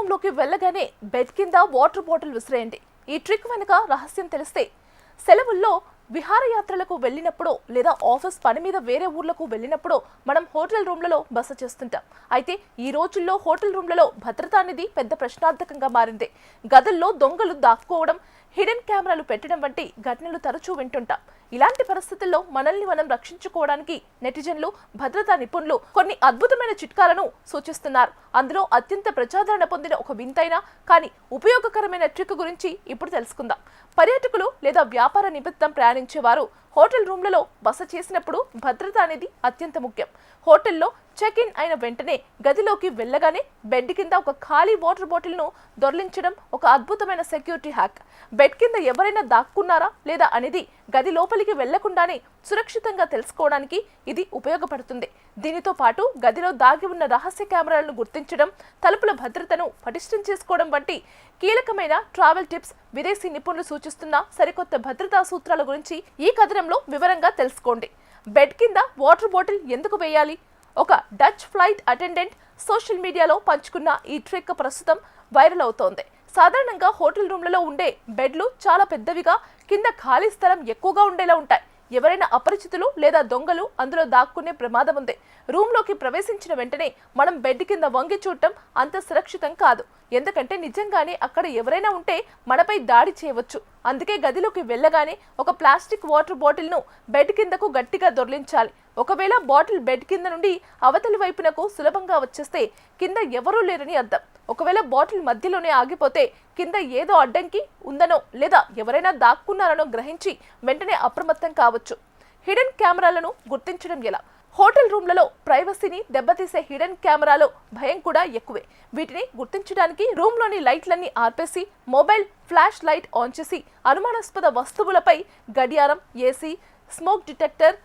Room లోకి వెళ్ళగానే bed కింద వాటర్ బాటిల్ విసిరేయండి. ఈ ట్రిక్ వెనుక రహస్యం తెలిస్తే సెలవుల్లో విహారయాత్రలకు వెళ్ళినప్పుడు లేదా ఆఫీస్ పని మీద వేరే ఊర్లకు వెళ్ళినప్పుడు మనం హోటల్ రూమ్లలో బస చేస్తుంటాం. అయితే ఈ రోజుల్లో హోటల్ రూమ్లలో భద్రత అనేది పెద్ద ప్రశ్నార్థకంగా మారింది. గదుల్లో దొంగలు దాక్కోవడం, హిడెన్ కెమెరాలు పెట్టడం వంటి ఘటనలు తరచూ వింటుంటాం. ఇలాంటి పరిస్థితుల్లో మనల్ని మనం రక్షించుకోవడానికి నెటిజన్లు, భద్రతా నిపుణులు కొన్ని అద్భుతమైన చిట్కాలను సూచిస్తున్నారు. అందులో అత్యంత ప్రజాదరణ పొందిన ఒక వింతైన కానీ ఉపయోగకరమైన ట్రిక్ గురించి ఇప్పుడు తెలుసుకుందాం. పర్యాటకులు లేదా వ్యాపార నిమిత్తం ప్రయాణించేవారు హోటల్ రూమ్లలో బస చేసినప్పుడు భద్రత అనేది అత్యంత ముఖ్యం. హోటల్లో చెక్ ఇన్ అయిన వెంటనే గదిలోకి వెళ్ళగానే బెడ్ కింద ఒక ఖాళీ వాటర్ బాటిల్ను దొర్లించడం ఒక అద్భుతమైన సెక్యూరిటీ హ్యాక్. బెడ్ కింద ఎవరైనా దాక్కున్నారా లేదా అనేది గది లోపలికి వెళ్లకుండానే సురక్షితంగా తెలుసుకోవడానికి ఇది ఉపయోగపడుతుంది. దీనితో పాటు గదిలో దాగి ఉన్న రహస్య కెమెరాలను గుర్తించడం, తలుపుల భద్రతను పటిష్టం చేసుకోవడం వంటి కీలకమైన ట్రావెల్ టిప్స్ విదేశీ నిపుణులు సూచిస్తున్న సరికొత్త భద్రతా సూత్రాల గురించి ఈ కథనంలో వివరంగా తెలుసుకోండి. బెడ్ కింద వాటర్ బాటిల్ ఎందుకు వేయాలి? ఒక డచ్ ఫ్లైట్ అటెండెంట్ సోషల్ మీడియాలో పంచుకున్న ఈ ట్రిక్ ప్రస్తుతం వైరల్ అవుతోంది. సాధారణంగా హోటల్ రూమ్లలో ఉండే బెడ్లు చాలా పెద్దవిగా, కింద ఖాళీ స్థలం ఎక్కువగా ఉండేలా ఉంటాయి. ఎవరైనా అపరిచితులు లేదా దొంగలు అందులో దాక్కునే ప్రమాదం ఉంది. రూమ్లోకి ప్రవేశించిన వెంటనే మనం బెడ్ కింద వంగి చూడటం అంత సురక్షితం కాదు. ఎందుకంటే నిజంగానే అక్కడ ఎవరైనా ఉంటే మనపై దాడి చేయవచ్చు. అందుకే గదిలోకి వెళ్ళగానే ఒక ప్లాస్టిక్ వాటర్ బాటిల్ను బెడ్ కిందకు గట్టిగా దొర్లించాలి. ఒకవేళ బాటిల్ బెడ్ కింద నుండి అవతలి వైపునకు సులభంగా వచ్చేస్తే కింద ఎవరూ లేరని అర్థం. ఒకవేళ బాటిల్ మధ్యలోనే ఆగిపోతే కింద ఏదో అడ్డంకి ఉందనో లేదా ఎవరైనా దాక్కున్నారనో గ్రహించి వెంటనే అప్రమత్తం కావచ్చు. హిడెన్ కెమెరాలను గుర్తించడం ఎలా? హోటల్ రూమ్లలో ప్రైవసీని దెబ్బతీసే హిడెన్ కెమెరాలో భయం కూడా ఎక్కువే. వీటిని గుర్తించడానికి రూమ్లోని లైట్లన్నీ ఆర్పేసి మొబైల్ ఫ్లాష్ లైట్ ఆన్ చేసి అనుమానాస్పద వస్తువులపై గడియారం, ఏసీ, స్మోక్ డిటెక్టర్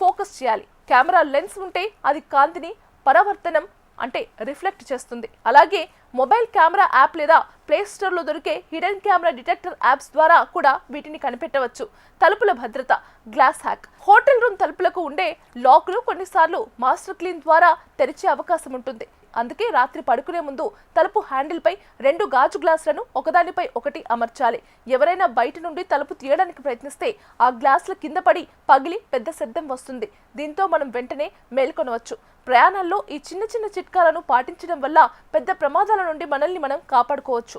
ఫోకస్ చేయాలి. కెమెరా లెన్స్ ఉంటే అది కాంతిని పరావర్తనం అంటే రిఫ్లెక్ట్ చేస్తుంది. అలాగే మొబైల్ కెమెరా యాప్ లేదా ప్లే స్టోర్లో దొరికే హిడెన్ కెమెరా డిటెక్టర్ యాప్స్ ద్వారా కూడా వీటిని కనిపెట్టవచ్చు. తలుపుల భద్రత గ్లాస్ హ్యాక్. హోటల్ రూమ్ తలుపులకు ఉండే లాక్లు కొన్నిసార్లు మాస్టర్ క్లీన్ ద్వారా తెరిచే అవకాశం ఉంటుంది. అందుకే రాత్రి పడుకునే ముందు తలుపు హ్యాండిల్ పై 2 గాజు గ్లాసులను ఒకదానిపై ఒకటి అమర్చాలి. ఎవరైనా బయట నుండి తలుపు తీయడానికి ప్రయత్నిస్తే ఆ గ్లాసుల కింద పడి పగిలి పెద్ద శబ్దం వస్తుంది. దీంతో మనం వెంటనే మేల్కొనవచ్చు. ప్రయాణాల్లో ఈ చిన్న చిన్న చిట్కాలను పాటించడం వల్ల పెద్ద ప్రమాదాల నుండి మనల్ని మనం కాపాడుకోవచ్చు.